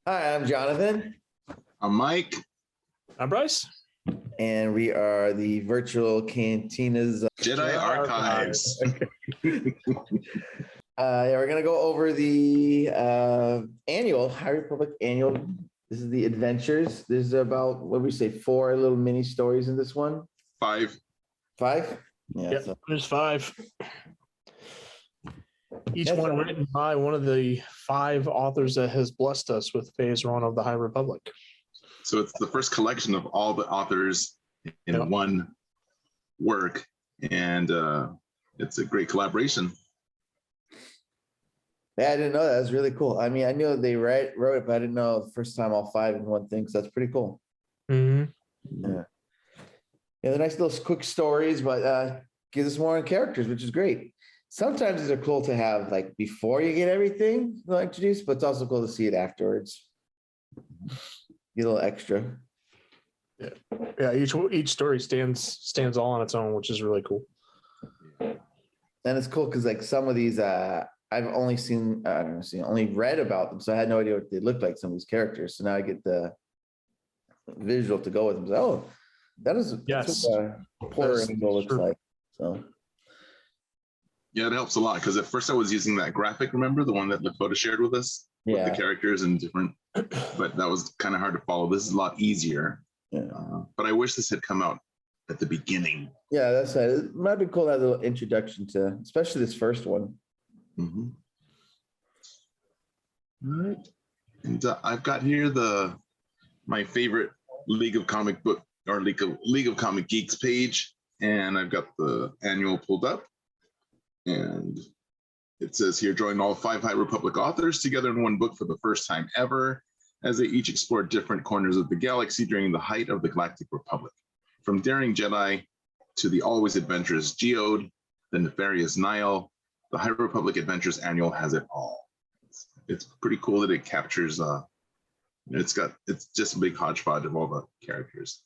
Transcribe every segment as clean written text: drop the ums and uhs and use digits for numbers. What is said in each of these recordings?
Hi, I'm Jonathan, I'm Mike. I'm Bryce. and we are the virtual Cantina's Jedi Archives. Yeah, we're gonna go over the annual High Republic annual. This is the adventures. There's about what do we say, 4 little mini stories in this one. 5. 5? Yeah. Yep, So, there's 5. Each Yes. one written by one of the 5 authors that has blessed us with Phase 1 of the High Republic. So it's the first collection of all the authors in one work, and it's a great collaboration. yeah, I didn't know that. That's really cool. I mean, I knew they wrote it, but I didn't know the first time all 5 in one thing. So that's pretty cool. Mm-hmm. Yeah. Yeah, the nice little quick stories, but gives us more on characters, which is great. Sometimes these are cool to have like before you get everything introduced, but it's also cool to see it afterwards. Get a little extra. Yeah, each story stands all on its own, which is really cool. And it's cool because like some of these I've only seen, only read about them, so I had no idea what they looked like, some of these characters. So now I get the visual to go with them. So, oh, that's what Porter Angel looks like. So yeah, it helps a lot because at first I was using that graphic, remember the one that Lakota shared with us? Yeah. With the characters and different, but that was kind of hard to follow. This is a lot easier. Yeah. But I wish this had come out at the beginning. Yeah, that's right. It might be cool to have a little introduction to, especially this first one. Mm-hmm. All right. And I've got here my favorite League of Comic Book or League of Comic Geeks page, and I've got the annual pulled up, and it says here, join all 5 High Republic authors together in one book for the first time ever, as they each explore different corners of the galaxy during the height of the Galactic Republic. From daring Jedi to the always adventurous Geode, the nefarious Nihil, the High Republic Adventures Annual has it all. It's pretty cool that it captures, it's just a big hodgepodge of all the characters.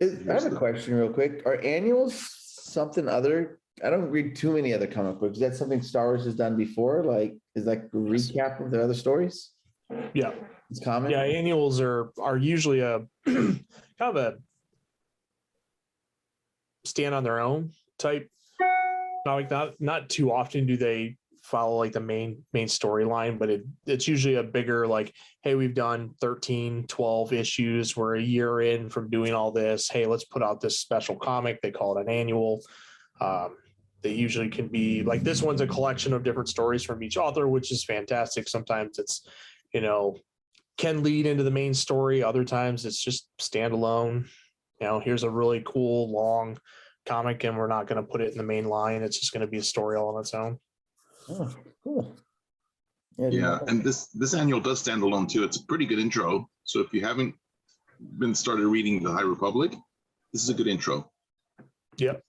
I have a question real quick. Are annuals something other? I don't read too many other comic books. Is that something Star Wars has done before? Like, is like a recap of the other stories? Yeah. It's common. Yeah, annuals are usually a kind of a stand on their own type. Not too often do they follow like the main storyline, but it's usually a bigger like, hey, we've done 13, 12 issues. We're a year in from doing all this. Hey, let's put out this special comic. They call it an annual. They usually can be like, this one's a collection of different stories from each author, which is fantastic. Sometimes it's, can lead into the main story. Other times it's just standalone. Here's a really cool long comic and we're not going to put it in the main line. It's just going to be a story all on its own. Oh, cool. Yeah, and this annual does stand alone too. It's a pretty good intro. So if you haven't been started reading the High Republic, this is a good intro. Yep.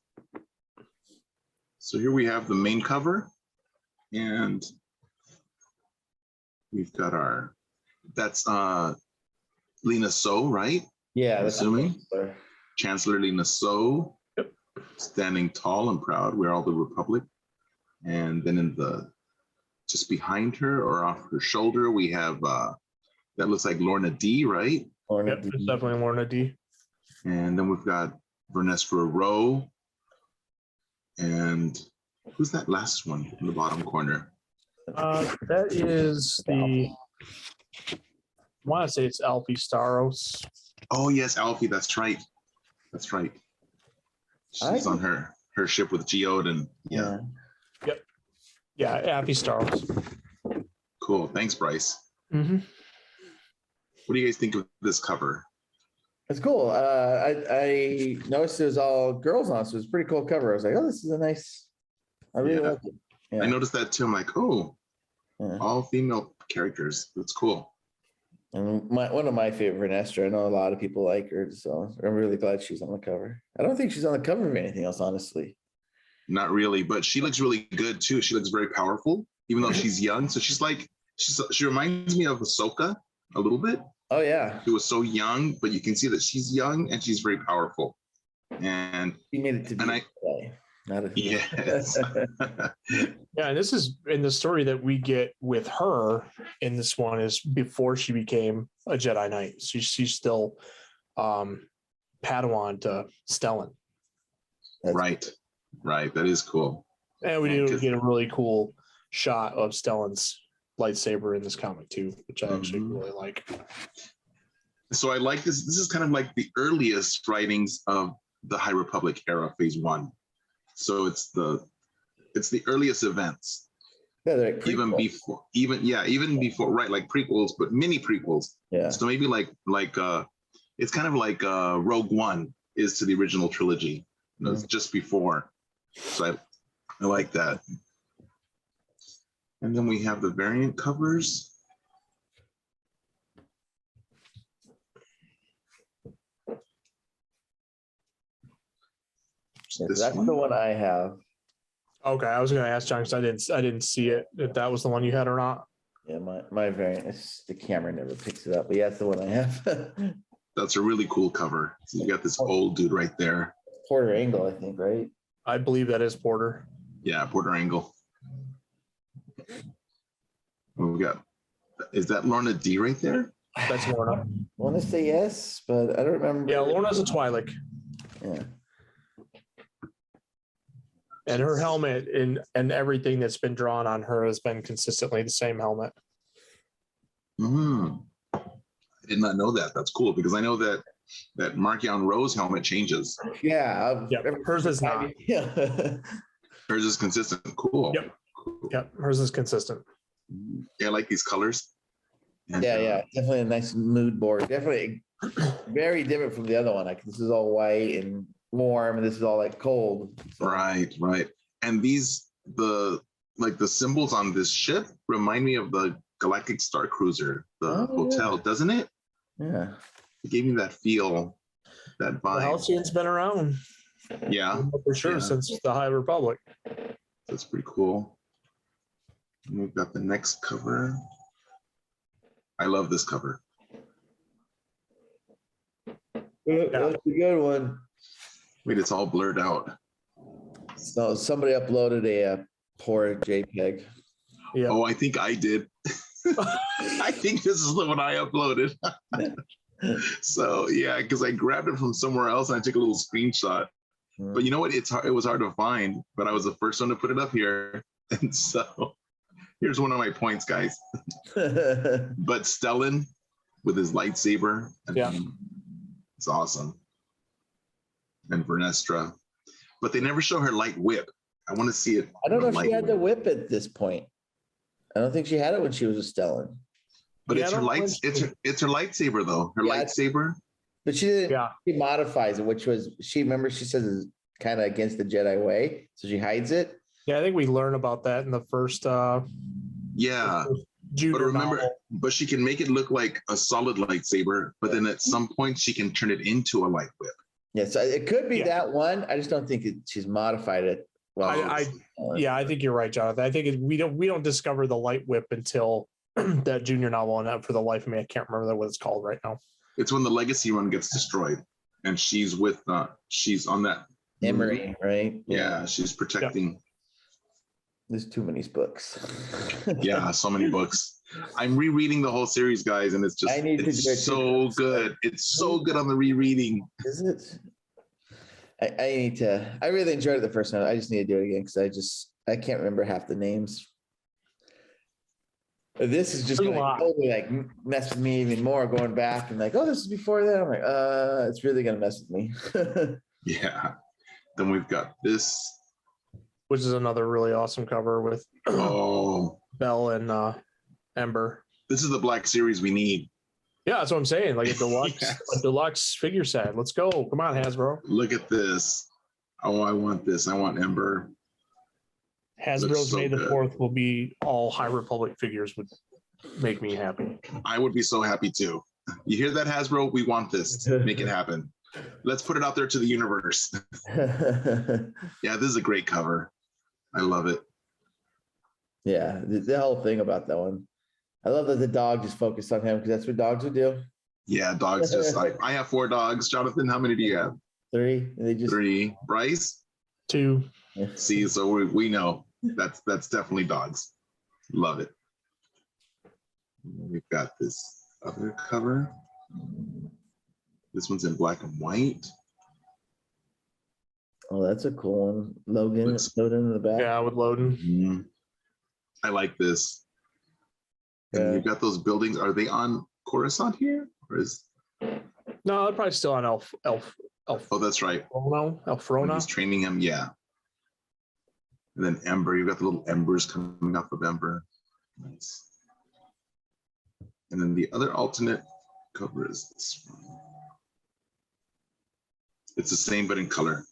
So here we have the main cover, and we've got that's Lina So, right? Yeah, I'm assuming. Chancellor. Chancellor Lina So, yep. Standing tall and proud, we're all the Republic. And then just behind her or off her shoulder, we have, that looks like Lorna D, right? Yep, it's definitely Lorna D. And then we've got Vernestra Rowe. And who's that last one in the bottom corner? That is I want to say it's Alfie Staros. Oh, yes, Alfie. That's right. She's on her ship with Geode and yeah. Yep. Yeah, Alfie Staros. Cool. Thanks, Bryce. Mm-hmm. What do you guys think of this cover? It's cool. I noticed it was all girls on, so it's a pretty cool cover. I was like, oh, this is a nice. I really like it. Yeah. I noticed that too. I'm like, oh, all female characters. That's cool. And one of my favorite, Vernestra. I know a lot of people like her, so I'm really glad she's on the cover. I don't think she's on the cover of anything else, honestly. Not really, but she looks really good too. She looks very powerful, even though she's young. So she reminds me of Ahsoka a little bit. Oh yeah, she was so young, but you can see that she's young and she's very powerful. And she made it to be. Yes. Yeah, Yeah, and this is in the story that we get with her in this one is before she became a Jedi Knight. She's still Padawan to Stellan. Right. That is cool. And we do get a really cool shot of Stellan's lightsaber in this comic too, which I actually really like. So I like this. This is kind of like the earliest writings of the High Republic era, Phase 1. So it's the earliest events. Yeah, they're like even before, right? Like prequels, but mini prequels. Yeah. So maybe it's kind of like Rogue One is to the original trilogy. It's just before. So I like that. And then we have the variant covers. That's the one I have. Okay, I was going to ask John because I didn't see it if that was the one you had or not. Yeah, my variant. The camera never picks it up, but yeah, that's the one I have. That's a really cool cover. So you got this old dude right there. Porter Angle, I think, right? I believe that is Porter. Yeah, Porter Angle. We got. Is that Lorna D right there? That's Lorna. I want to say yes, but I don't remember. Yeah, Lorna's a Twi'lek. Yeah. And her helmet and everything that's been drawn on her has been consistently the same helmet. I did not know that. That's cool because I know that Markion Rose helmet changes. Yeah. Hers is not. Yeah. Hers is consistent. Cool. Yep. Yep. Hers is consistent. Yeah, I like these colors. And, Yeah. Definitely a nice mood board. Definitely very different from the other one. Like this is all white and warm, and this is all like cold. So. Right. And the symbols on this ship remind me of the Galactic Star Cruiser, the hotel, doesn't it? Yeah. It gave me that feel, that vibe. The Halcyon's been around. Yeah. For sure, since the High Republic. That's pretty cool. And we've got the next cover. I love this cover. That's a good one. Wait, it's all blurred out. So somebody uploaded a poor JPEG. Yeah. Oh, I think I did. I think this is the one I uploaded. So yeah, because I grabbed it from somewhere else and I took a little screenshot. But you know what? It was hard to find, but I was the first one to put it up here. And so here's one of my points, guys. But Stellan with his lightsaber. It's awesome. And Vernestra. But they never show her light whip. I want to see it. I don't know if she had the whip at this point. I don't think she had it when she was a Stellan. But it's her it's her lightsaber though. Her lightsaber. But she didn't. Yeah. She modifies it, which was she says is kind of against the Jedi way, so she hides it. Yeah, I think we learn about that in the first. Yeah, but remember, but she can make it look like a solid lightsaber, but then at some point she can turn it into a light whip. Yeah, so it could be that one. I just don't think she's modified it. Well, I think you're right, Jonathan. I think we don't discover the light whip until that junior novel, and for the life of me, I can't remember what it's called right now. It's when the legacy run gets destroyed, and she's she's on that Emery, right? Yeah, she's protecting. Yep. There's too many books. Yeah, so many books. I'm rereading the whole series, guys, and it's so good. It's so good on the rereading. Is it? I really enjoyed it the first time. I just need to do it again because I can't remember half the names. This is just going to totally mess with me even more going back and this is before that. I'm like, it's really going to mess with me. Yeah. Then we've got this. Which is another really awesome cover with Belle and Ember. This is the Black Series we need. Yeah, that's what I'm saying. Like a deluxe figure set. Let's go. Come on, Hasbro. Look at this. Oh, I want this. I want Ember. Hasbro's May the 4th will be all High Republic figures would make me happy. I would be so happy too. You hear that, Hasbro? We want this. Make it happen. Let's put it out there to the universe. Yeah, this is a great cover. I love it. Yeah, the whole thing about that one. I love that the dog just focused on him because that's what dogs would do. Yeah, dogs just I have 4 dogs. Jonathan, how many do you have? 3. 3. Bryce? 2. See, so we know. That's definitely dogs. Love it. We've got this other cover. This one's in black and white. Oh, that's a cool one. Logan Looks- in the back. Yeah, with Loden. Mhm. I like this. And Yeah. you've got those buildings. Are they on Coruscant here? Or is No, they're probably still on Elf. oh, that's right. When Elfrona. he's training him, yeah. And then Ember, you've got the little embers coming off of Ember. Nice. And then the other alternate cover is this one. It's the same but in color.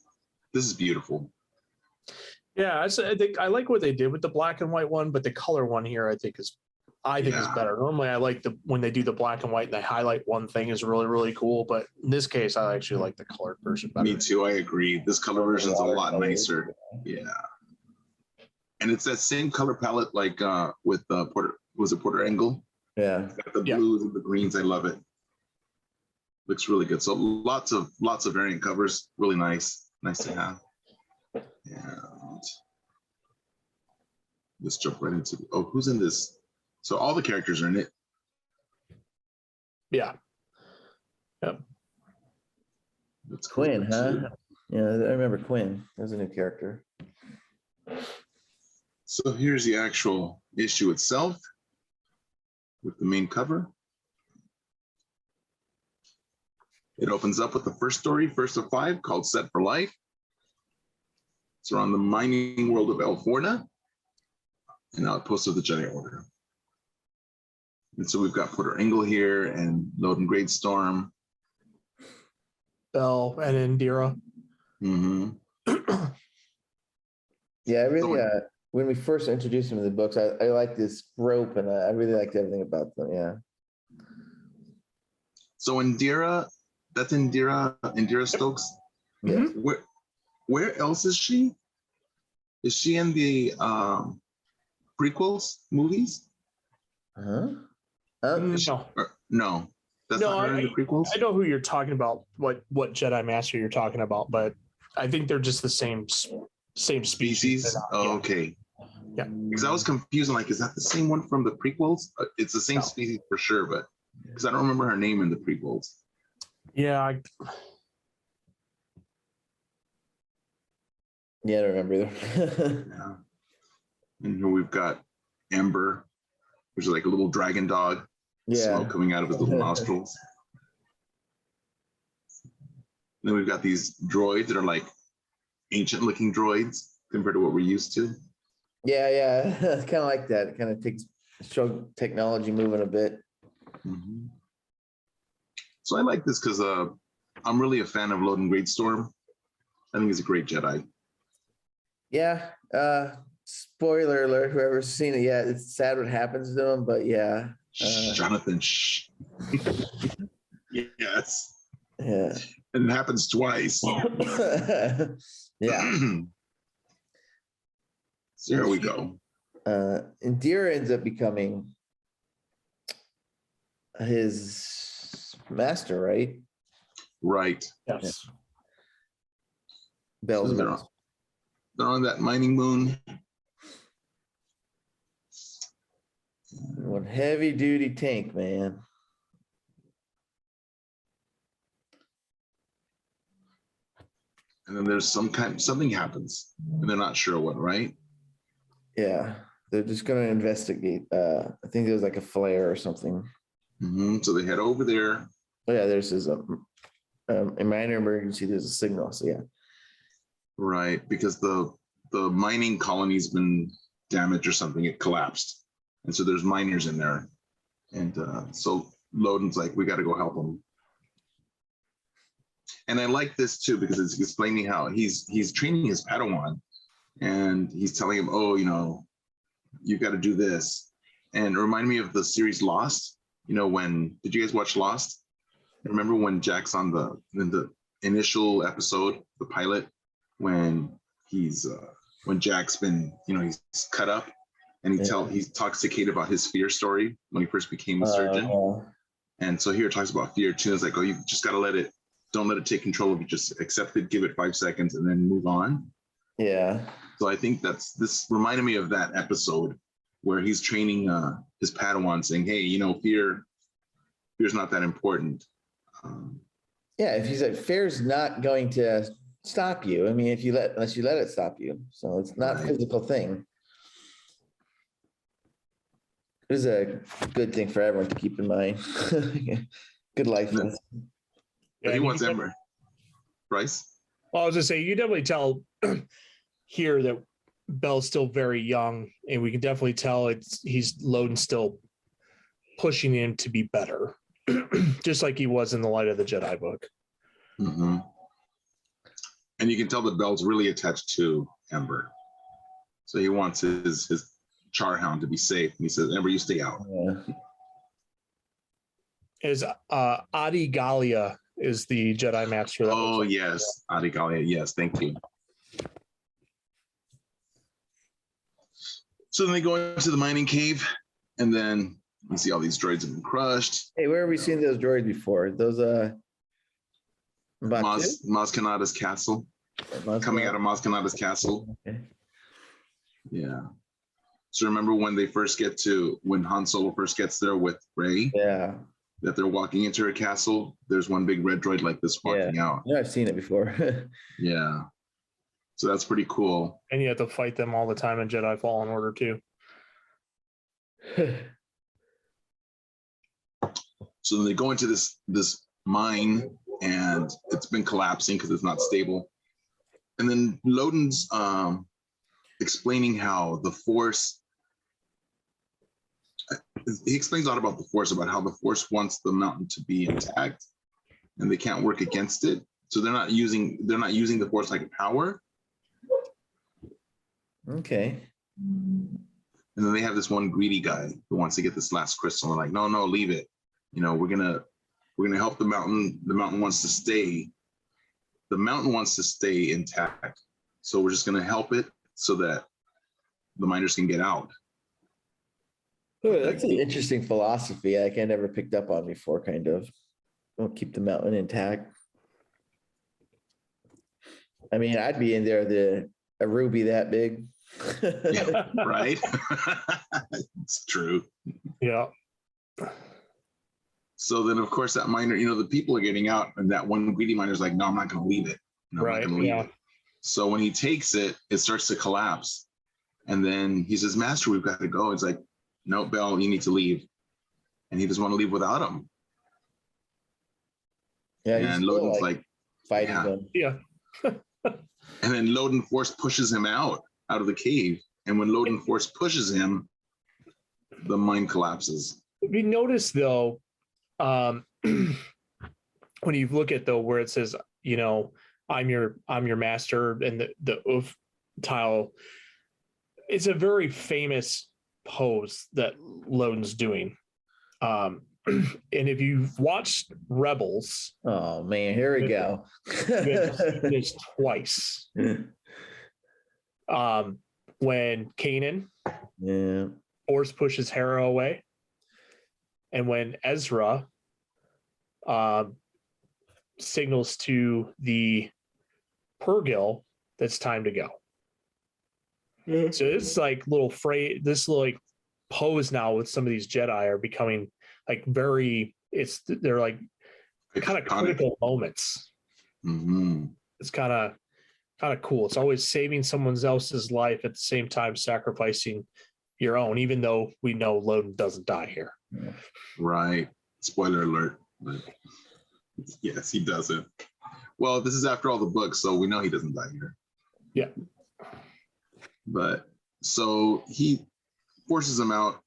This is beautiful. Yeah, I think I like what they did with the black and white one, but the color one here I think is Yeah. better. Normally I like when they do the black and white and they highlight one thing is really, really cool. But in this case, I actually like the colored version better. Me too, I agree. This color version is a lot nicer. Yeah. And it's that same color palette like with Porter Engel? Yeah. Got the Yeah. blues and the greens. I love it. Looks really good. So lots of variant covers. Really nice. Nice to have. And let's jump right into who's in this? So all the characters are in it. Yeah. That's Quinn, cool, huh? too. Yeah, I remember Quinn. There's a new character. So here's the actual issue itself with the main cover. It opens up with the first story, first of 5, called Set for Life. It's around the mining world of Elforna and outposts of the Jedi Order. And so we've got Porter Engel here and Loden Greatstorm. Bell and Indira. Mm-hmm. Yeah, I really when we first introduced him to the books, I like this rope and I really liked everything about them. Yeah. So Indira, that's Indira Stokes. Yes. Where else is she? Is she in the prequels movies? Huh? No, That's not her in the prequels. I know who you're talking about. What Jedi Master you're talking about, but I think they're just the same species. Oh, Yeah. okay. Yeah. Because I was confused. Like, is that the same one from the prequels? It's the same No. species for sure, but because I don't remember her name in the prequels. Yeah. Yeah, I don't remember either. Yeah. And here we've got Ember, which is like a little dragon dog. Yeah. Smoke coming out of his little nostrils. Then we've got these droids that are like ancient looking droids compared to what we're used to. Yeah. It's kind of like that. It kind of show technology moving a bit. Mm-hmm. So I like this because I'm really a fan of Loden Greatstorm. I think he's a great Jedi. Yeah. Spoiler alert, whoever's seen it, yeah, it's sad what happens to him, but yeah. Jonathan, shh. Yes. Yeah. And it happens twice. Yeah. So here we go. Indira ends up becoming his master, right? Right. Yes. Bell's So master. they're on that mining moon. One heavy duty tank, man. And then there's something happens. And they're not sure what, right? Yeah. They're just gonna investigate. I think there was like a flare or something. Mm-hmm. So they head over there. Oh yeah, there's his a minor emergency, there's a signal. So yeah. Right. Because the mining colony's been damaged or something. It collapsed. And so there's miners in there. And so Loden's like, we got to go help them. And I like this too, because it's explaining how he's training his Padawan and he's telling him, oh, you got to do this. And it reminded me of the series Lost. Did you guys watch Lost? Remember when Jack's in the initial episode, the pilot, when Jack's been, he's cut up and he talks to Kate about his fear story when he first became a surgeon. And so here it talks about fear too. It's like, oh, you just got to don't let it take control of you. Just accept it, give it 5 seconds and then move on. Yeah. So I think this reminded me of that episode where he's training his Padawan, saying, "Hey, fear's not that important." Yeah, if he's like, fear's not going to stop you. I mean, unless you let it stop you. So it's not a Right. physical thing. It is a good thing for everyone to keep in mind. Good life But lesson. he wants Ember. Bryce? Well, I was gonna say you can definitely tell here that Bell's still very young, and we can definitely tell Loden's still pushing him to be better, just like he was in the Light of the Jedi book. Mm-hmm. And you can tell that Bell's really attached to Ember. So he wants his Charhound to be safe. And he says, Ember, you stay out. Yeah. Is Adi Gallia is the Jedi Master. Oh, yes. Adi Gallia. Yes, thank you. So then they go into the mining cave, and then you see all these droids have been crushed. Hey, where have we seen those droids before? Those Maz Kanata's castle. Coming out of Maz Kanata's castle. Okay. Yeah. So remember when when Han Solo first gets there with Rey? Yeah. That they're walking into her castle. There's one big red droid like this walking out. Yeah, I've seen it before. Yeah. So that's pretty cool. And you have to fight them all the time in Jedi Fallen Order too. So then they go into this mine, and it's been collapsing because it's not stable. And then Loden's explaining how the Force. He explains a lot about the Force, about how the Force wants the mountain to be intact, and they can't work against it. So they're not using the Force like a power. Okay. And then they have this one greedy guy who wants to get this last crystal. And like, no, leave it. We're gonna help the mountain. The mountain wants to stay. The mountain wants to stay intact. So we're just gonna help it so that the miners can get out. Oh, that's an interesting philosophy. I never picked up on before. Kind of. We'll keep the mountain intact. I mean, I'd be in there. A ruby that big. Yeah, right. It's true. Yeah. So then, of course, that miner, the people are getting out, and that one greedy miner's like, "No, I'm not going to leave it. No, right. I'm not going to leave it." So when he takes it, it starts to collapse, and then he says, "Master, we've got to go." It's like, "No, Bell, you need to leave," and he doesn't want to leave without him. Yeah, and Loden's like fighting yeah. them. Yeah. And then Loden Force pushes him out of the cave, and when Loden Force pushes him, the mine collapses. We notice though, when you look at where it says, I'm your master, and the oof tile, it's a very famous pose that Loden's doing. And if you've watched Rebels, oh man, here we go. this twice. When Kanan Force pushes Hera away, and when Ezra signals to the Purgil that's time to go. Yeah. So it's like this little pose now with some of these Jedi are becoming like they're like kind of critical moments. Mm-hmm. It's kind of cool. It's always saving someone else's life at the same time sacrificing your own, even though we know Loden doesn't die here. Right. Spoiler alert. But yes, he doesn't. Well, this is after all the books, so we know he doesn't die here. Yeah. But so he forces him out.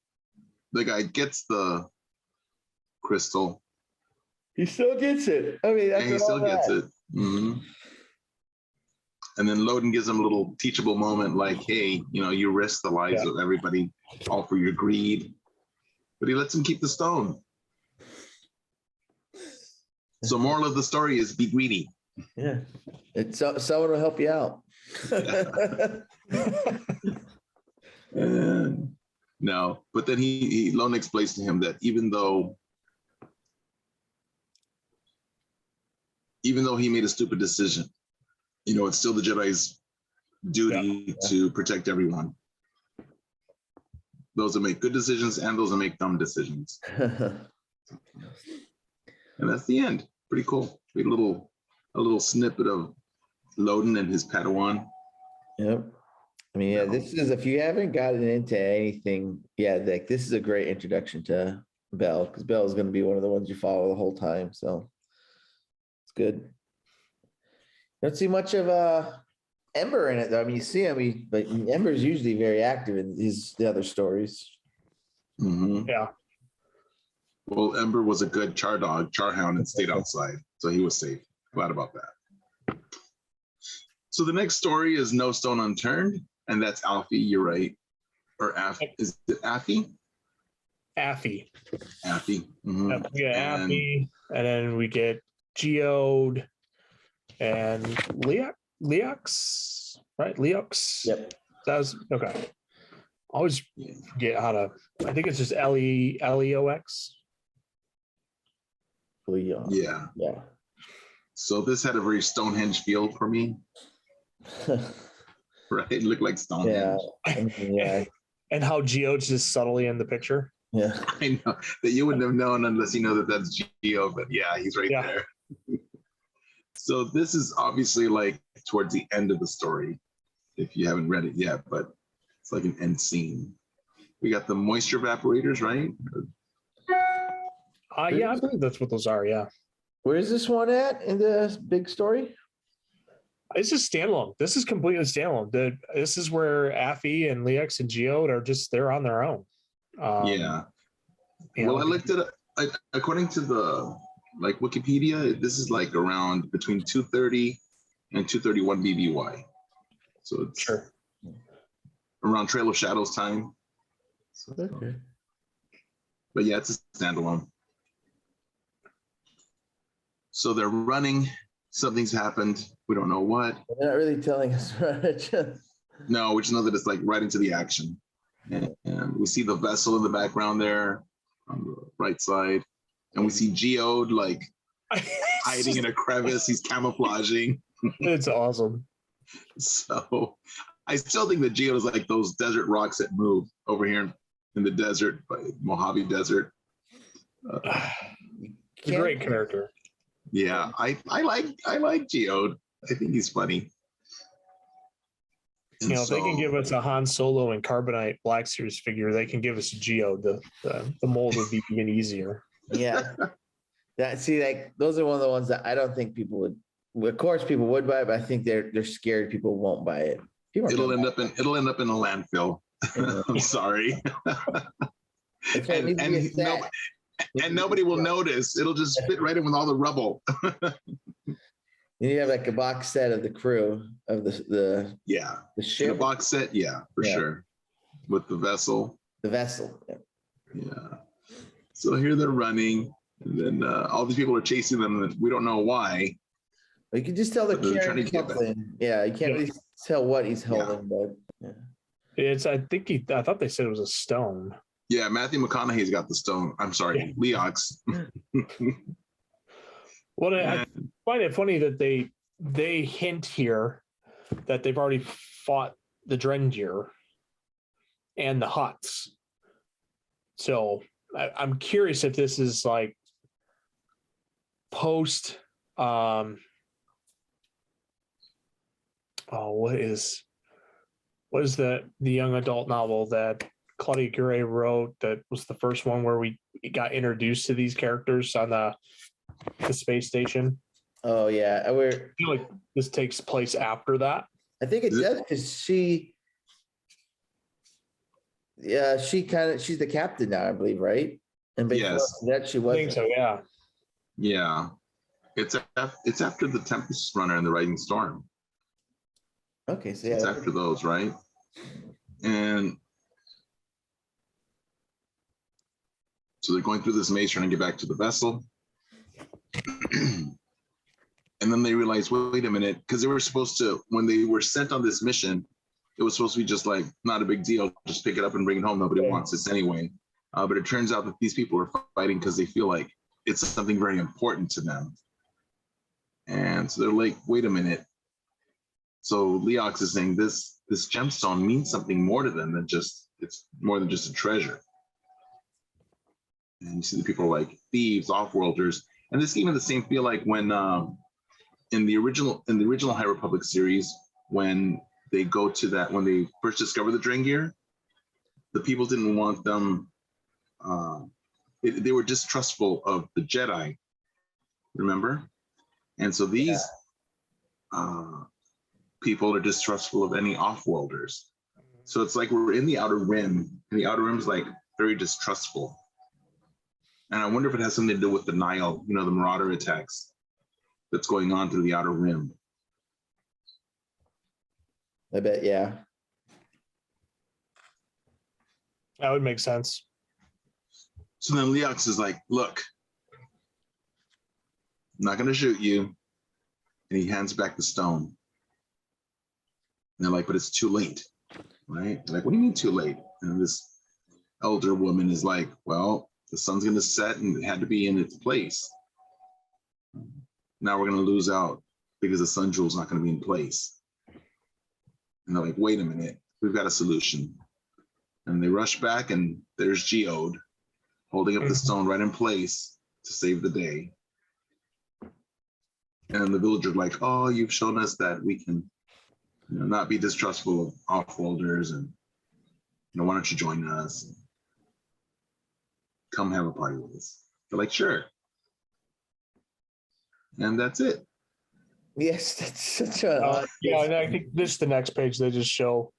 The guy gets the crystal. He still gets it. I mean, he still gets it. Mm-hmm. And then Loden gives him a little teachable moment, like, "Hey, you risk the lives of everybody, all for your greed." But he lets him keep the stone. So moral of the story is be greedy. Yeah. Someone will help you out. No, but then Loden explains to him that even though he made a stupid decision, it's still the Jedi's duty to protect everyone. Those that make good decisions and those that make dumb decisions. And that's the end. Pretty cool. A little snippet of Loden and his Padawan. Yep. I mean, yeah, this is, if you haven't gotten into anything, yeah, like this is a great introduction to Bell, because Bell is going to be one of the ones you follow the whole time. So it's good. Don't see much of Ember in it though. I mean, you see him, but Ember's usually very active in the other stories. Mm-hmm. Yeah. Well, Ember was a good charhound, and stayed outside, so he was safe. Glad about that. So the next story is No Stone Unturned, and that's Alfie. You're right, or is it Affy? Affy. Affy. Mm-hmm. We get Affy, and then we get Geode and Leox, right? Leox. Yep. That was okay. I always forget how to. I think it's just Leox. Yeah. Yeah. So this had a very Stonehenge feel for me. Right? It looked like Stonehenge. Yeah. And how Geode's just subtly in the picture. Yeah. I know that you wouldn't have known unless you know that that's Geo, but yeah, he's right there. So this is obviously like towards the end of the story, if you haven't read it yet, but it's like an end scene. We got the moisture evaporators, right? Yeah, I believe that's what those are. Yeah. Where's this one at in the big story? It's just standalone. This is completely standalone. This is where Affy and Leox and Geode are they're on their own. Yeah. Well, I looked at it according to the Wikipedia. This is like around between 230 and 231 BBY. So it's around Trail of Shadows time. Okay. But yeah, it's a standalone. So they're running. Something's happened. We don't know what. They're not really telling us, right? No, we just know that it's like right into the action. And we see the vessel in the background there on the right side. And we see Geode like hiding in a crevice. He's camouflaging. It's awesome. So I still think that Geode is like those desert rocks that move over here in the desert, Mojave Desert. It's a great character. Yeah, I like Geode. I think he's funny. And if they can give us a Han Solo and Carbonite Black Series figure, they can give us a Geode. The mold would be even easier. Yeah. Those are one of the ones that I don't think people would. Of course, people would buy it, but I think they're scared people won't buy it. It'll end up in a landfill. I'm sorry. And nobody will notice. It'll just fit right in with all the rubble. You have like a box set of the crew of the ship. In a box set, for sure. With the vessel. The vessel. Yeah. So here they're running, and then all these people are chasing them, and we don't know why. You can just tell they're carrying something. Yeah, you can't really tell what he's holding, but it's. I thought they said it was a stone. Yeah, Matthew McConaughey's got the stone. I'm sorry, Leox. Well, I find it funny that they hint here that they've already fought the Drendir and the Hutts. So I'm curious if this is like post. What is the young adult novel that Claudia Gray wrote that was the first one where we got introduced to these characters on the space station? Oh yeah, I feel like this takes place after that. I think it does because she's the captain now, I believe, right? And that she was. I think so. Yeah. Yeah, it's after the Tempest Runner and the Riding Storm. Okay, so it's after those, right? And so they're going through this maze trying to get back to the vessel. And then they realize, wait a minute, because they were supposed to, when they were sent on this mission, it was supposed to be just like, not a big deal, just pick it up and bring it home. Nobody wants this anyway. But it turns out that these people are fighting because they feel like it's something very important to them. And so they're like, wait a minute, So Leox is saying this gemstone means something more to them than just, it's more than just a treasure. And you see the people like thieves, off-worlders, and this gave me the same feel like when in the original High Republic series, when they go to that, when they first discover the Drengir, the people didn't want them. They were distrustful of the Jedi. Remember, and so these people are distrustful of any off-worlders. So it's like we're in the Outer Rim, and the Outer Rim is like very distrustful. And I wonder if it has something to do with the Nile, the Marauder attacks that's going on through the Outer Rim. I bet, yeah. That would make sense. So then Leox is like, look, I'm not going to shoot you. And he hands back the stone. And they're like, but it's too late, right? They're like, what do you mean too late? And this elder woman is like, well, the sun's going to set and it had to be in its place. Now we're going to lose out because the sun jewel's not going to be in place. And they're like, wait a minute, we've got a solution. And they rush back, and there's Geode holding up the stone right in place to save the day. And the villagers are like, oh, you've shown us that we can not be distrustful of off-worlders, and why don't you join us? Come have a party with us. They're like, sure. And that's it. Yes, that's such a yeah, and I think this is the next page. They just show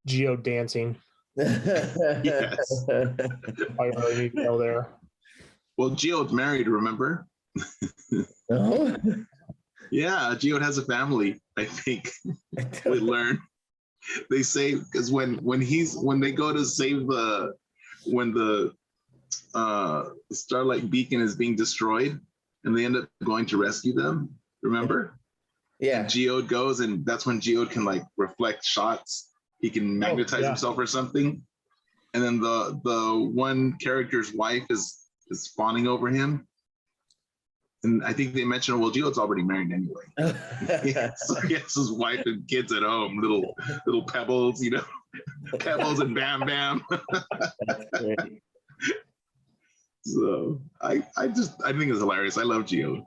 Geo dancing. Yes. I really need to go there. Well, Geode's married, remember? Oh. Yeah, Geode has a family, I think. We learn. They say, because when they go to save when the Starlight Beacon is being destroyed, and they end up going to rescue them, remember? Yeah. Geode goes, and that's when Geode can like reflect shots. He can magnetize himself or something. And then the one character's wife is fawning over him. And I think they mentioned, well, Geode's already married anyway. So he has his wife and kids at home, little pebbles, pebbles and bam bam. That's great. So I think it's hilarious. I love Geode.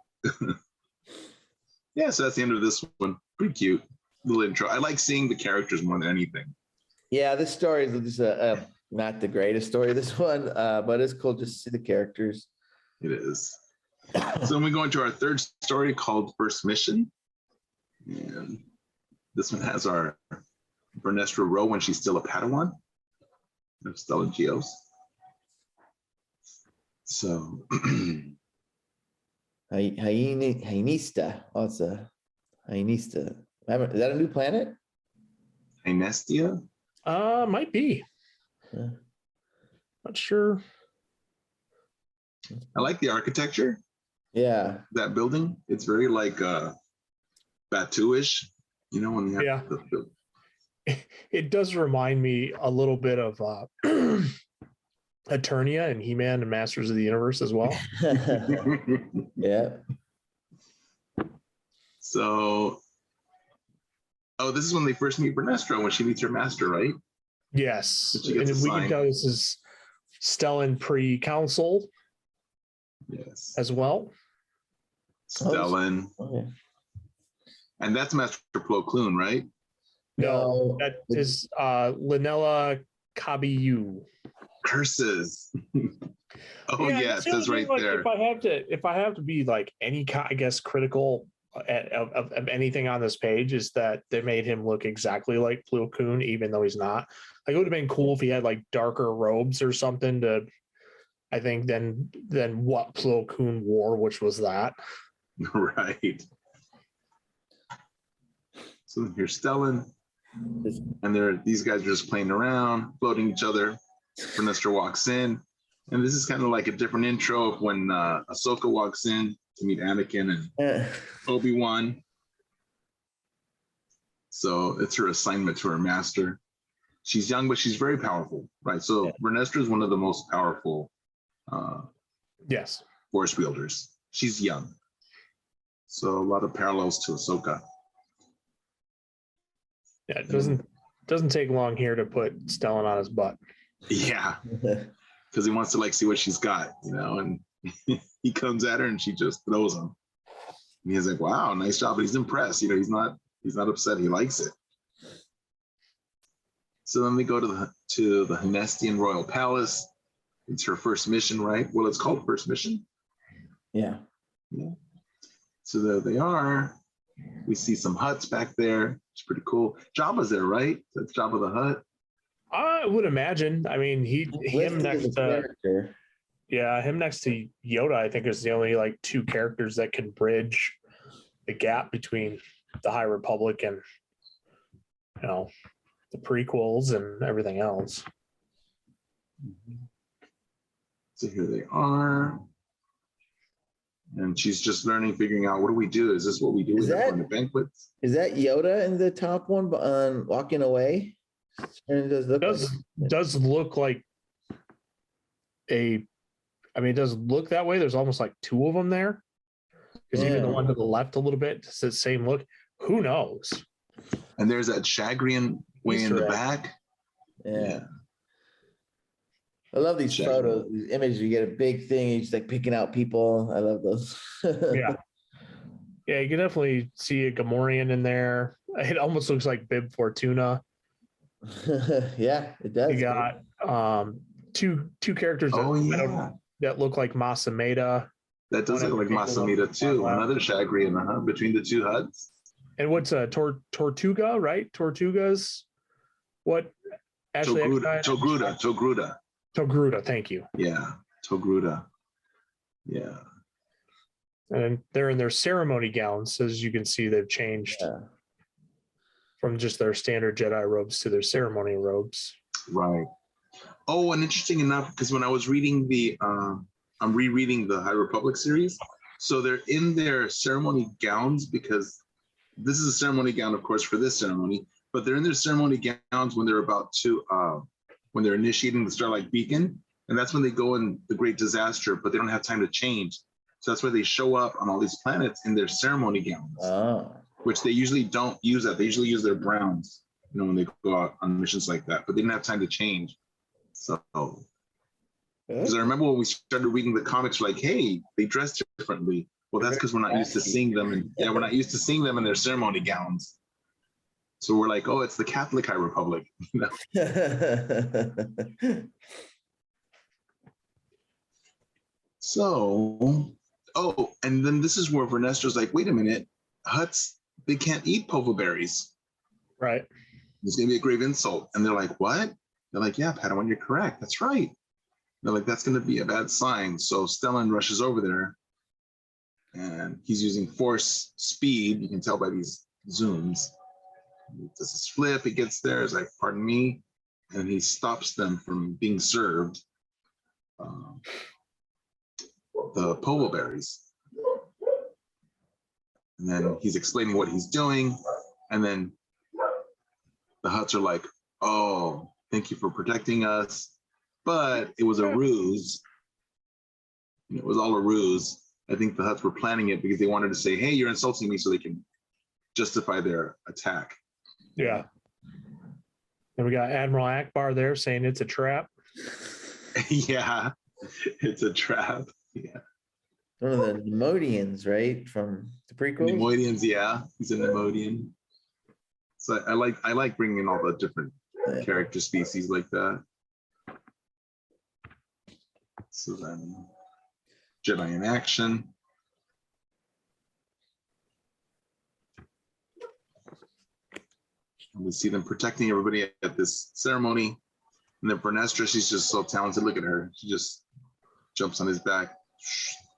Yeah, so that's the end of this one. Pretty cute little intro. I like seeing the characters more than anything. Yeah, this story is just not the greatest story, this one, but it's cool just to see the characters. It is. So then we go into our third story called First Mission. And this one has our Vernestra Rowe when she's still a Padawan of Stellan Geos. So Hyanista. Oh, it's a Hyanista. Is that a new planet? Hynestia? Might be. Yeah. Not sure. I like the architecture. Yeah. That building. It's very like Batu-ish, when you have the It does remind me a little bit of Eternia and He-Man and Masters of the Universe as well. Yeah. So, this is when they first meet Vernestra, when she meets her master, right? Yes. But she gets And a we sign. can tell this is Stellan pre-council Yes. as well. Stellan. Okay. And that's Master Plo Koon, right? No, that is Linnella Kabiyu. Curses. It says right like, there. If I have to be like I guess critical of anything on this page, is that they made him look exactly like Plo Koon, even though he's not. Like, it would have been cool if he had like darker robes or something I think than what Plo Koon wore, which was that. Right. So here's Stellan, and these guys are just playing around, floating each other. Vernestra walks in, and this is kind of like a different intro of when Ahsoka walks in to meet Anakin and Obi-Wan. So it's her assignment to her master. She's young, but she's very powerful, right? So Vernestra is one of the most powerful Yes. Force wielders. She's young. So a lot of parallels to Ahsoka. Yeah, it doesn't take long here to put Stellan on his butt. Yeah, because he wants to like see what she's got, and he comes at her and she just throws him. And he's like, wow, nice job. But he's impressed. He's not upset. He likes it. So then they go to the Hennestian Royal Palace. It's her first mission, right? Well, it's called first mission. Yeah. Yeah. So there they are. We see some huts back there. It's pretty cool. Jabba's there, right? That's Jabba the Hutt. I would imagine. I mean, him Listed next as a to character. him next to Yoda, I think is the only like two characters that can bridge the gap between the High Republic and the prequels and everything else. So here they are. And she's just figuring out, what do we do? Is this what we do? Is We're that- going to banquets? Is that Yoda in the top one walking away? And it does look Does look like it does look that way. There's almost like two of them there. Because even the Yeah. one to the left a little bit, it's the same look. Who knows? And there's that Chagrian way in the Easter egg. back. Yeah. I love these Check. photos, these images. You get a big thing, you just like picking out people. I love those. Yeah. Yeah, you can definitely see a Gamorrean in there. It almost looks like Bib Fortuna. Yeah, it does. You got two characters Oh, that, yeah. that look like Masameda. That does look like Masamita too. Another Chagrian between the two huts. And what's Tortuga, right? Tortuga's what? Ashley Togruta. Togruta, thank you. Yeah, Togruta. Yeah. And they're in their ceremony gowns. As you can see, they've changed Yeah. from just their standard Jedi robes to their ceremony robes. Right. Oh, and interesting enough, because when I was reading I'm rereading the High Republic series. So they're in their ceremony gowns because this is a ceremony gown, of course, for this ceremony, but they're in their ceremony gowns when they're about to, when they're initiating the Starlight Beacon. And that's when they go in the Great Disaster, but they don't have time to change. So that's why they show up on all these planets in their ceremony gowns, which they usually don't use that. They usually use their browns, when they go out on missions like that, but they didn't have time to change. So, because I remember when we started reading the comics, like, hey, they dress differently. Well, that's because we're not used to seeing them, we're not used to seeing them in their ceremony gowns. So we're like, oh, it's the Catholic High Republic. So, and then this is where Vernestro's like, wait a minute, huts, they can't eat povo berries. Right. It's going to be a grave insult. And they're like, what? They're like, yeah, Padawan, you're correct. That's right. They're like, that's going to be a bad sign. So Stellan rushes over there and he's using force speed. You can tell by these zooms. He does his flip. He gets there. He's like, pardon me. And he stops them from being served the povo berries. And then he's explaining what he's doing. And then the huts are like, oh, thank you for protecting us. But it was a ruse. It was all a ruse. I think the huts were planning it because they wanted to say, hey, you're insulting me, so they can justify their attack. Yeah. And we got Admiral Akbar there saying it's a trap. Yeah, it's a trap. Yeah. One of the Nemodians, right? From the prequel. Nemodians, yeah. He's a Nemodian. So I like bringing in all the different character species like that. So then Jedi in action. And we see them protecting everybody at this ceremony. And then Vernestra, she's just so talented. Look at her. She just jumps on his back,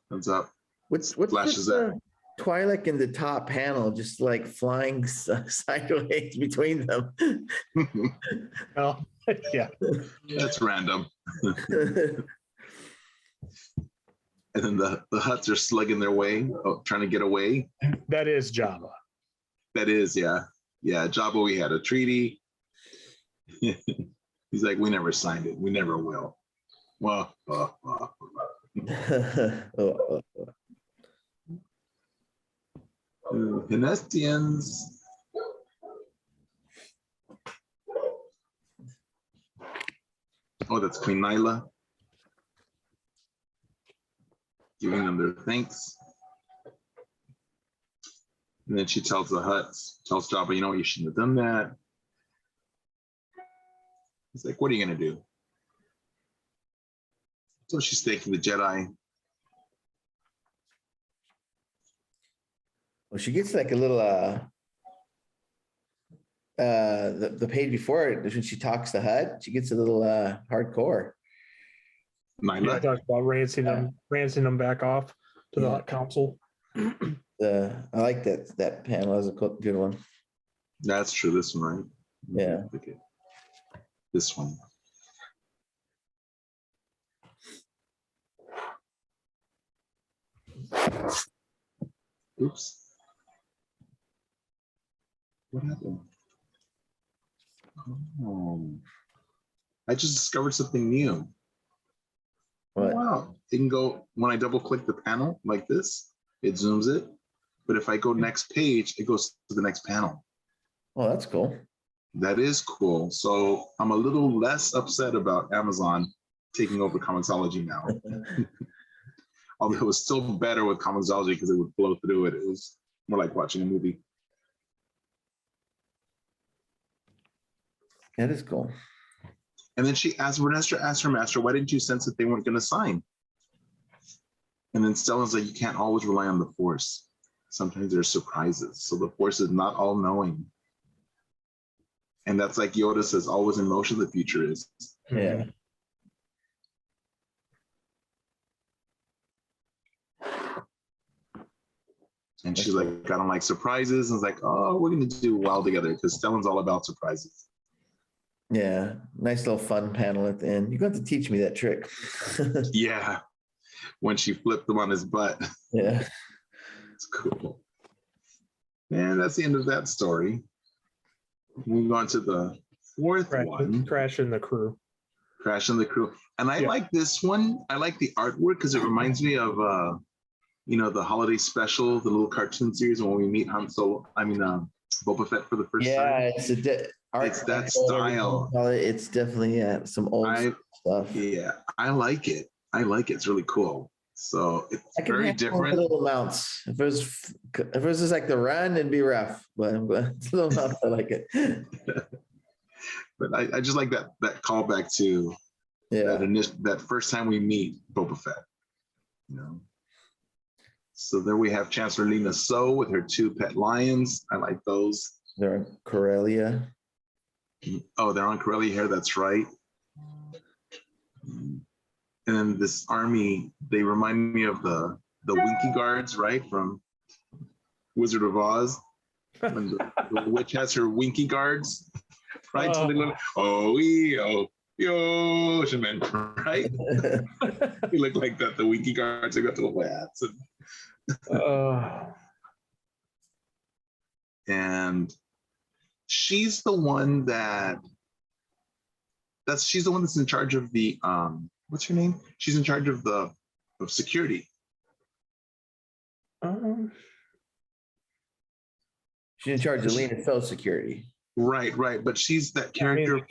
comes up, What's flashes the that. Twi'lek in the top panel, just like flying sideways between them? Oh, yeah. That's random. And then the huts are slugging their way, trying to get away. That is Jabba. That is, yeah. Yeah, Jabba, we had a treaty. He's like, we never signed it. We never will. Well, Hennestians. Oh, that's Queen Nyla. Giving them their thanks. And then she tells the Hutts, tells Jabba, you know, you shouldn't have done that. He's like, what are you going to do? So she's thanking the Jedi. Well, she gets like a little the page before it when she talks to Hut, she gets a little hardcore. Nyla. I talked about rancing them back off to the Hut Council. I like that panel. That was a good one. That's true. This one, right? Yeah. Okay. This one. Oops. What happened? Oh, I just discovered something new. What? Wow. It can go, when I double click the panel like this, it zooms it. But if I go next page, it goes to the next panel. Oh, that's cool. That is cool. So I'm a little less upset about Amazon taking over Comixology now. Although it was still better with Comixology because it would flow through it. It was more like watching a movie. That is cool. And then Vernestra asked her master, why didn't you sense that they weren't going to sign? And then Stellan's like, you can't always rely on the Force. Sometimes there's surprises. So the Force is not all knowing. And that's like Yoda says, always in motion, the future is. Yeah. And she's like, I don't like surprises. And it's like, oh, we're going to do well together because Stellan's all about surprises. Yeah. Nice little fun panel at the end. You're going to have to teach me that trick. Yeah. When she flipped him on his butt. Yeah. It's cool. And that's the end of that story. Moving on to the fourth one. Crash in the Crew. Crash in the Crew. And I like this one. I like the artwork because it reminds me of, the holiday special, the little cartoon series when we meet Boba Fett for the first time. Yeah, it's that style. It's definitely some old stuff. Yeah, I like it. It's really cool. So it's very different. Little amounts. If it was just like the run, it'd be rough. But I'm glad it's little amounts. I like it. But I just like that callback to that first time we meet Boba Fett. So there we have Chancellor Lima So with her 2 pet lions. I like those. They're in Corellia. Oh, they're on Corellia here. That's right. And then this army, they remind me of the Winky Guards, right? From Wizard of Oz. When the witch has her Winky Guards, right? So they look, yo, right? They look like that. The Winky Guards, they got the little hats. And she's the one she's the one that's in charge of the what's her name? She's in charge of security. She's in charge of Lena Cell security. Right. But she's that character.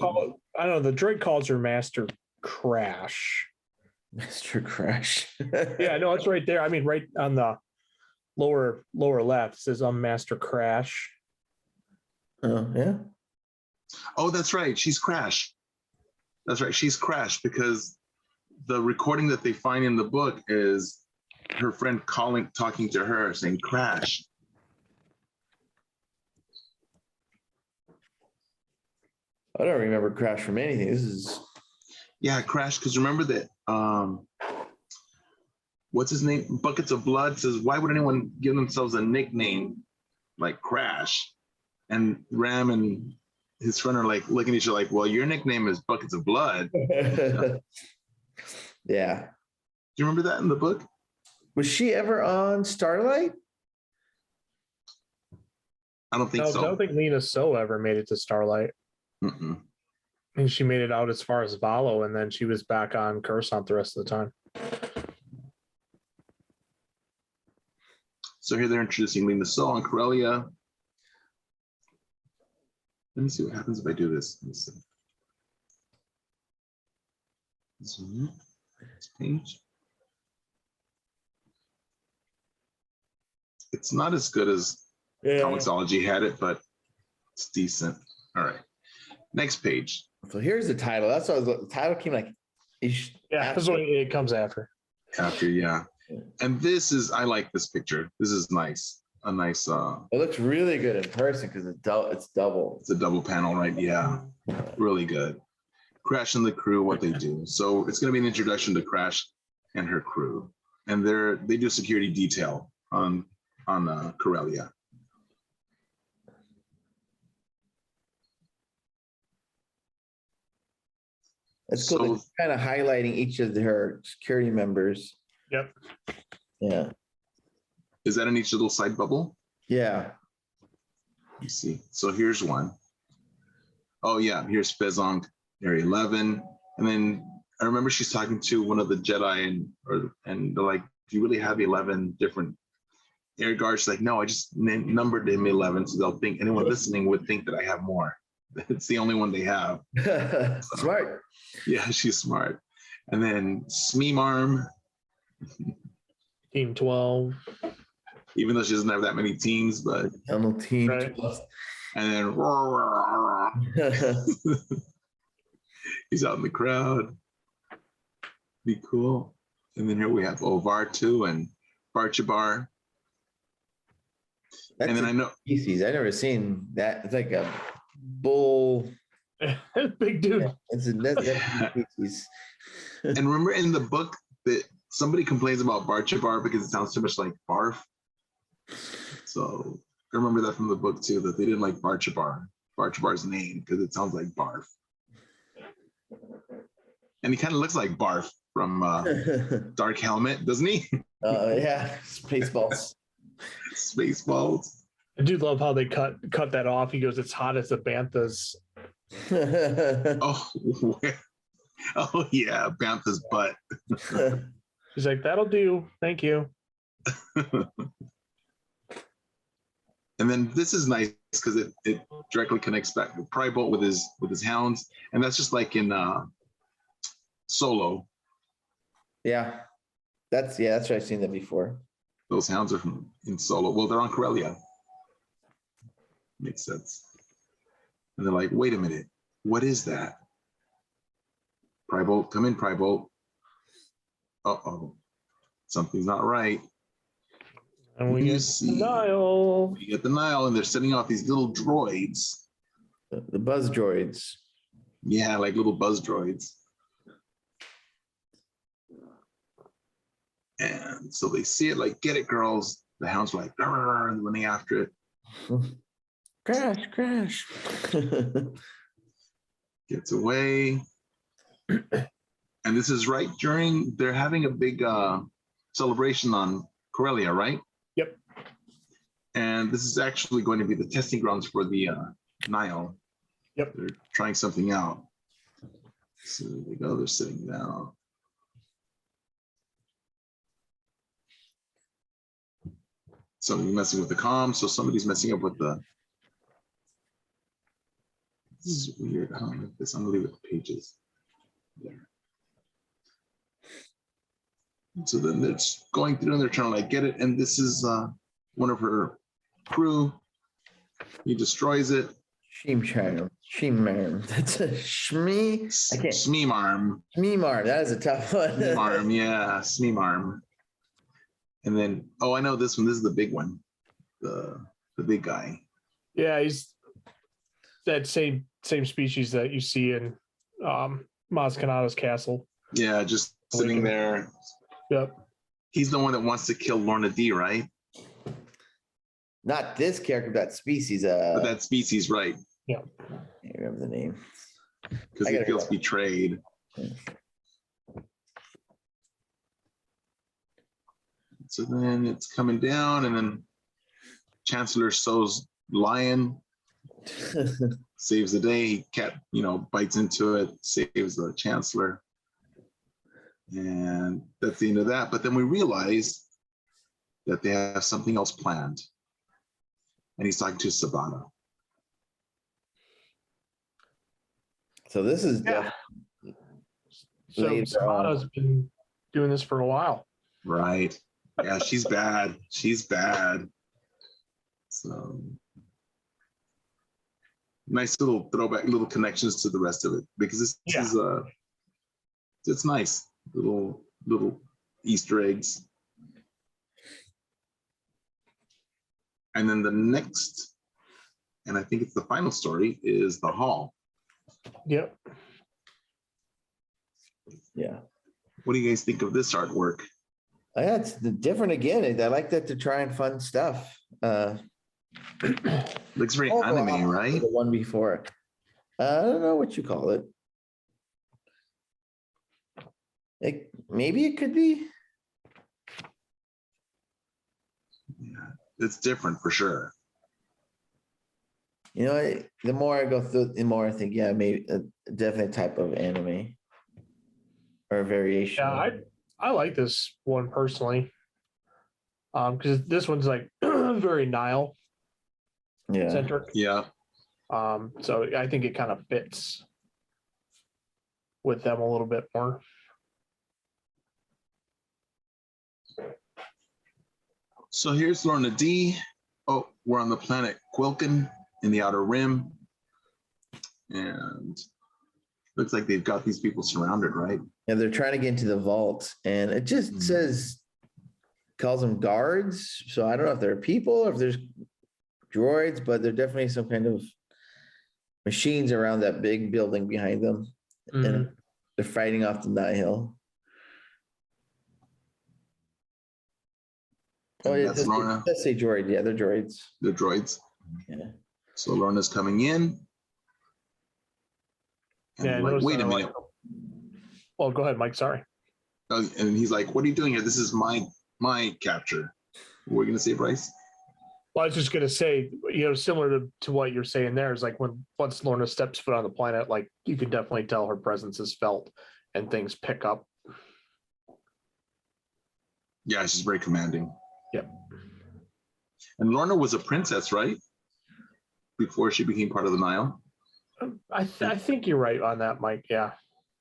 I don't know. The Drake calls her Master Crash. Master Crash. Yeah, no, it's right there. I mean, right on the lower left, it says I'm Master Crash. Oh, yeah. Oh, that's right. She's Crash. That's right. She's Crash because the recording that they find in the book is her friend talking to her saying Crash. I don't remember Crash from anything. This is Crash, because remember that what's his name? Buckets of Blood says, why would anyone give themselves a nickname like Crash? And Ram and his friend are like looking at each other like, well, your nickname is Buckets of Blood. Yeah. Do you remember that in the book? Was she ever on Starlight? I don't think so. I don't think Lena So ever made it to Starlight. Mm-mm. And she made it out as far as Valo, and then she was back on Coruscant the rest of the time. So here they're introducing Lena So on Corellia. Let me see what happens if I do this. Let me see. Next page. It's not as good as Yeah. Comixology had it, but it's decent. All right. Next page. So here's the title. That's what the title came like. Yeah, that's what it comes after. After, yeah. And this is, I like this picture. This is nice. A nice, It looks really good in person because it's double. it's a double panel, right? Yeah. Really good. Crash and the crew, what they do. So it's going to be an introduction to Crash and her crew. And they do security detail on Corellia. It's cool. So- They're kind of highlighting each of her security members. Yep. Yeah. Is that in each little side bubble? Yeah. You see. So here's one. Oh yeah, here's Fezong, Area 11. And then I remember she's talking to one of the Jedi and they're like, do you really have 11 different air guards? She's like, no, I just numbered him 11. So they'll think anyone listening would think that I have more. It's the only one they have. Smart. Yeah, she's smart. And then Smeemarm, Team 12. even though she doesn't have that many teams, but Tunnel team. Right. and then he's out in the crowd. Be cool. And then here we have Ovar2 and Barchabar. That's And then I know species. I've never seen that. It's like a bull. Big dude. That's a species. and remember in the book that somebody complains about Barchabar because it sounds too much like barf. So I remember that from the book too, that they didn't like Barchabar's name because it sounds like barf. And he kind of looks like Barf from Dark Helmet, doesn't he? Yeah, Spaceballs. Spaceballs. I do love how they cut that off. He goes, it's hot as the Banthas. Oh, oh yeah, Bantha's butt. He's like, that'll do. Thank you. And then this is nice because it directly connects back to Pribolt with his hounds, and that's just like in Solo. Yeah, that's what I've seen that before. Those hounds are in Solo. Well, they're on Corellia. Makes sense. And they're like, wait a minute, what is that? Pribolt, come in, Pribolt. Uh-oh, something's not right. And we You get see. Nile. You get the Nile, and they're sending off these little droids. The buzz droids. Yeah, like little buzz droids. And so they see it, like, get it, girls. The hounds are like, and running after it. Crash. Gets away. And this is right during, they're having a big celebration on Corellia, right? Yep. And this is actually going to be the testing grounds for the Nile. Yep. They're trying something out. So there they go, they're sitting down. Somebody messing with the comms, so somebody's messing up with the. This is weird. I don't like this. I'm gonna leave it the pages. There. And so then it's going through and they're trying to like get it. And this is one of her crew. He destroys it. Sheemarm. That's a Shmee. I can't. Smeemarm. Shmeemarm. That is a tough one. Smeemarm, yeah, Smeemarm. And then, oh, I know this one. This is the big one. The big guy. Yeah, he's that same species that you see in Maz Kanata's castle. Yeah, just sitting there. Yep. He's the one that wants to kill Lorna D, right? Not this character, that species. But that species, right? Yeah. I can't remember the name. Because he feels betrayed. So then it's coming down, and then Chancellor So's lion saves the day. Cat, bites into it, saves the Chancellor. And that's the end of that. But then we realize that they have something else planned. And he's talking to Savannah. So this is So later Samana's been doing this for a while. Right. Yeah, she's bad. She's bad. So nice little throwback, little connections to the rest of it because this is it's nice. Little Easter eggs. And then the next, and I think it's the final story, is the Hall. Yep. Yeah. What do you guys think of this artwork? That's different again. I like that they're trying fun stuff. Looks very Oh, anime, right? The one before. I don't know what you call it. Maybe it could be. Yeah, it's different for sure. You know, the more I go through, the more I think, yeah, maybe a definite type of anime or variation. Yeah, I like this one personally. Because this one's like very Nile Yeah. centric. Yeah. So I think it kind of fits with them a little bit more. So here's Lorna D. Oh, we're on the planet Quilkin in the Outer Rim. And looks like they've got these people surrounded, right? And they're trying to get into the vault, and it just says, calls them guards. So I don't know if they're people or if there's droids, but they're definitely some kind of machines around that big building behind them. And they're fighting off the Nihil. Oh, And it that's Lorna. does say droid. Yeah, they're droids. The droids. Yeah. So Lorna's coming in. And Yeah, like, wait a minute. Well, go ahead, Mike. Sorry. And he's like, what are you doing here? This is my capture. What are you gonna say, Bryce? Well, I was just gonna say, similar to what you're saying there is like once Lorna steps foot on the planet, like you can definitely tell her presence is felt and things pick up. Yeah, she's very commanding. Yep. And Lorna was a princess, right? Before she became part of the Nile. I think you're right on that, Mike. Yeah.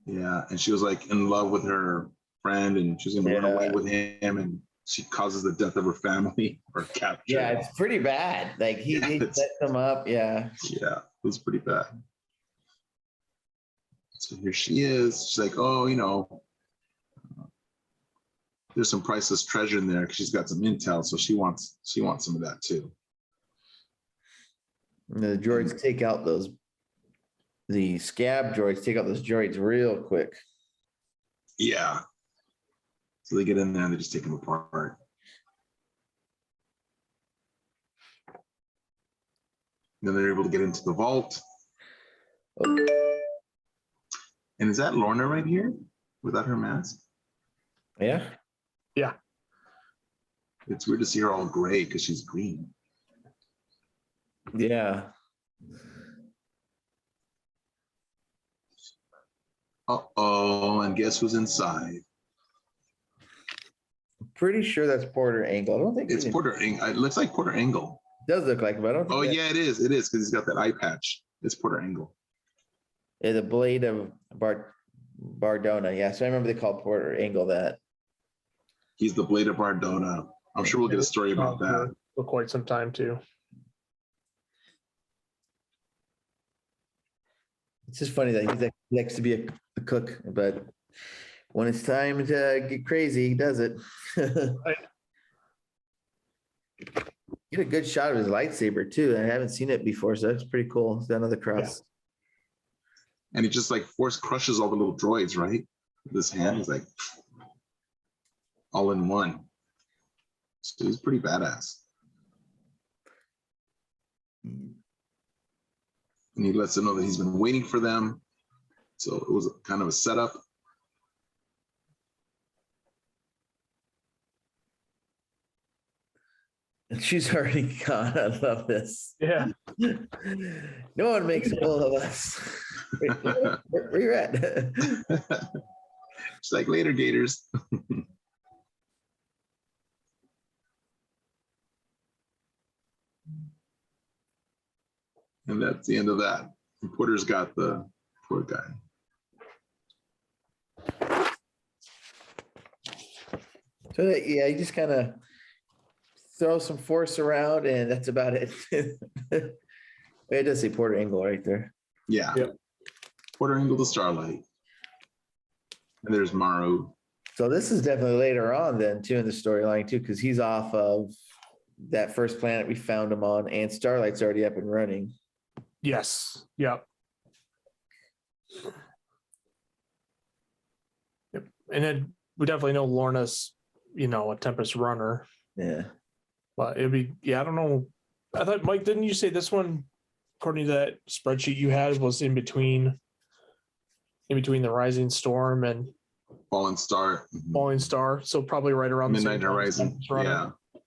Yeah, and she was like in love with her friend, and she was gonna run away with him, and she causes the death of her family or capture. Yeah, it's pretty bad. Like he set them up. Yeah. Yeah, it was pretty bad. So here she is. She's like, oh, there's some priceless treasure in there because she's got some intel, so she wants some of that too. And the droids take out the scab droids take out those droids real quick. Yeah. So they get in there and they just take them apart. Then they're able to get into the vault. Oh. And is that Lorna right here without her mask? Yeah. Yeah. It's weird to see her all gray because she's green. Yeah. Uh-oh, and guess who's inside? Pretty sure that's Porter Angle. I don't think It's Porter Angle. It looks like Porter Angle. Does look like him. I don't think. Oh, yeah, it is. It is because he's got that eye patch. It's Porter Angle. Yeah, the blade of Bardona. Yeah, so I remember they called Porter Angle that. He's the blade of Bardona. I'm sure we'll get a story about that. For quite some time too. It's just funny that he likes to be a cook, but when it's time to get crazy, he does it. Right. Get a good shot of his lightsaber too. I haven't seen it before, so that's pretty cool. It's down on the cross. And he just like force crushes all the little droids, right? With his hand, he's like all in one. So he's pretty badass. And he lets them know that he's been waiting for them. So it was kind of a setup. And she's already gone. I love this. Yeah. No one makes a fool of us. Where you at? She's like, later, Gators. And that's the end of that. And Porter's got the poor guy. So yeah, you just kind of throw some force around, and that's about it. It does say Porter Engle right there. Yeah. Yep. Porter Engle the Starlight. And there's Maru. So this is definitely later on then too in the storyline too, because he's off of that first planet we found him on, and Starlight's already up and running. Yes. Yep. Yep. And then we definitely know Lorna's, a Tempest runner. Yeah. But it'd be, I don't know. I thought, Mike, didn't you say this one, according to that spreadsheet you had, was in between the Rising Storm and Fallen Star. Falling Star? So probably right around the Midnight same time as Horizon. Tempest Runner. Yeah.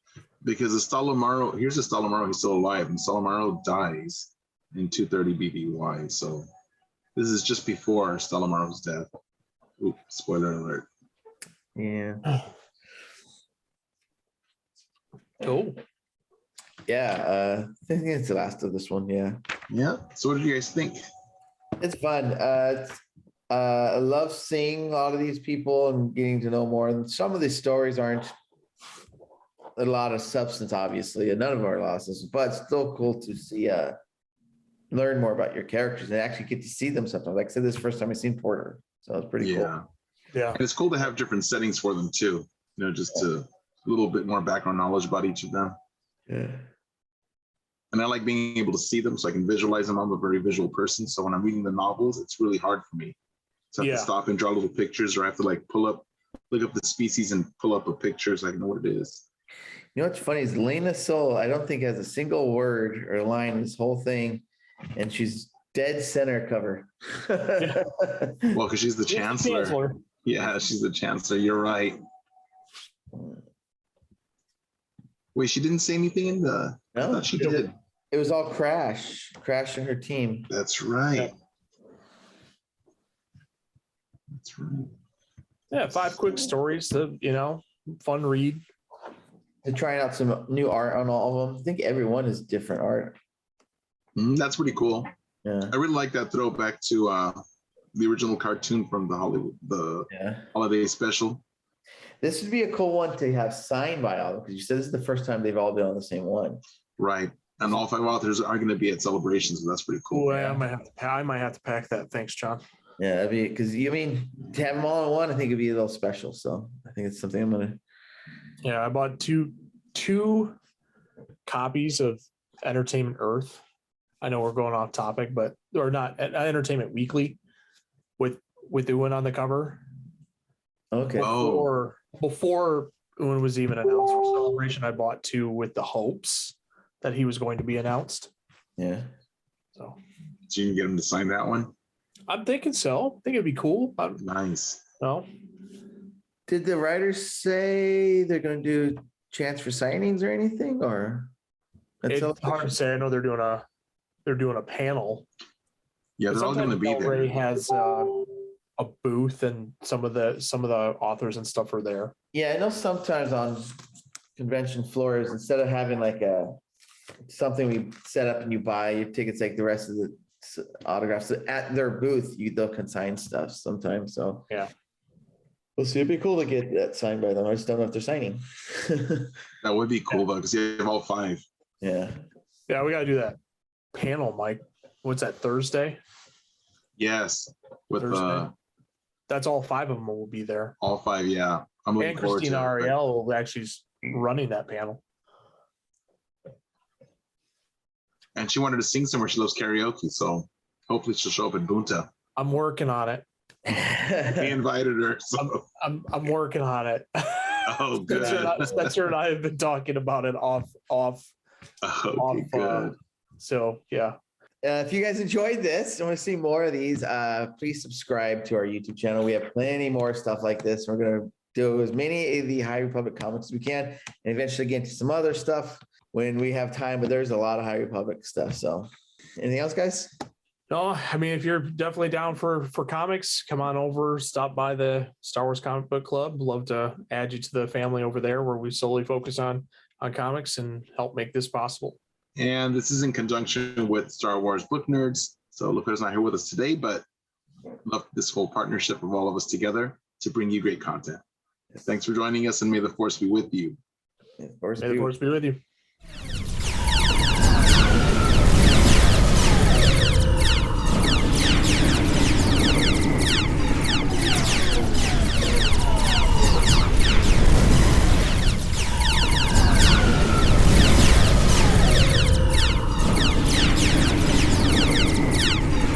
Because the Stallamaro, here's a Stallamaro, he's still alive, and Stallamaro dies in 230 BBY. So this is just before Stallamaro's death. Oop, spoiler alert. Yeah. Cool. Yeah. I think it's the last of this one. Yeah. Yeah. So what did you guys think? It's fun. I love seeing a lot of these people and getting to know more. And some of these stories aren't a lot of substance, obviously, and none of them are a lot of substance, but it's still cool to see, learn more about your characters and actually get to see them sometimes. Like I said, this is the first time I've seen Porter, so it's pretty cool. Yeah. And it's cool to have different settings for them too. Just a little bit more background knowledge about each of them. Yeah. And I like being able to see them so I can visualize them. I'm a very visual person. So when I'm reading the novels, it's really hard for me. So I have to stop and draw little pictures, or I have to look up the species and pull up a picture so I can know what it is. You know what's funny is Lena Soul, I don't think has a single word or line in this whole thing, and she's dead center cover. Well, because she's the Chancellor. Yeah, she's the Chancellor. You're right. Wait, she didn't say anything in the... No, I thought she did. It was all Crash and her team. That's right. That's right. Yeah, 5 quick stories to, fun read. They're trying out some new art on all of them. I think every one is different art. That's pretty cool. Yeah. I really like that throwback to the original cartoon from the holiday special. This would be a cool one to have signed by all of them, because you said this is the first time they've all been on the same one. Right. And all 5 authors are going to be at celebrations, so that's pretty cool. Well, I might have to pack that. Thanks, John. Yeah, that'd be, because to have them all in one, I think it'd be a little special. So I think it's something I'm gonna. Yeah, I bought two copies of Entertainment Earth. I know we're going off topic, but or not Entertainment Weekly with Ewan on the cover. Okay. Before Ewan was even announced for Celebration, I bought 2 with the hopes that he was going to be announced. Yeah. So you can get him to sign that one? I'm thinking so. I think it'd be cool. Nice. No. Did the writers say they're going to do chance for signings or anything, or? It's hard to say. I know they're doing a panel. Yeah, they're all going to be there. Ray has a booth, and some of the authors and stuff are there. Yeah, I know sometimes on convention floors, instead of having like something we set up and you buy your tickets, like the rest of the autographs at their booth, they'll consign stuff sometimes. So yeah. We'll see. It'd be cool to get that signed by them. I just don't know if they're signing. That would be cool though, because you have all 5. Yeah. Yeah, we got to do that panel, Mike. What's that, Thursday? Yes. With Thursday. That's all 5 of them will be there. All 5, yeah. I'm looking forward to it. Christina Ariel will actually running that panel. And she wanted to sing somewhere. She loves karaoke, so hopefully she'll show up at Bunta. I'm working on it. He invited her. So. I'm working on it. Oh, good. Spencer and I have been talking about it off. Okay, good. So yeah. If you guys enjoyed this and want to see more of these, please subscribe to our YouTube channel. We have plenty more stuff like this. We're going to do as many of the High Republic comics as we can, and eventually get into some other stuff when we have time. But there's a lot of High Republic stuff. So, anything else, guys? No, I mean, if you're definitely down for comics, come on over, stop by the Star Wars Comic Book Club. Love to add you to the family over there, where we solely focus on comics and help make this possible. And this is in conjunction with Star Wars Book Nerds. So Luca's not here with us today, but love this whole partnership of all of us together to bring you great content. Thanks for joining us, and may the force be with you. Of course, May the force be with you.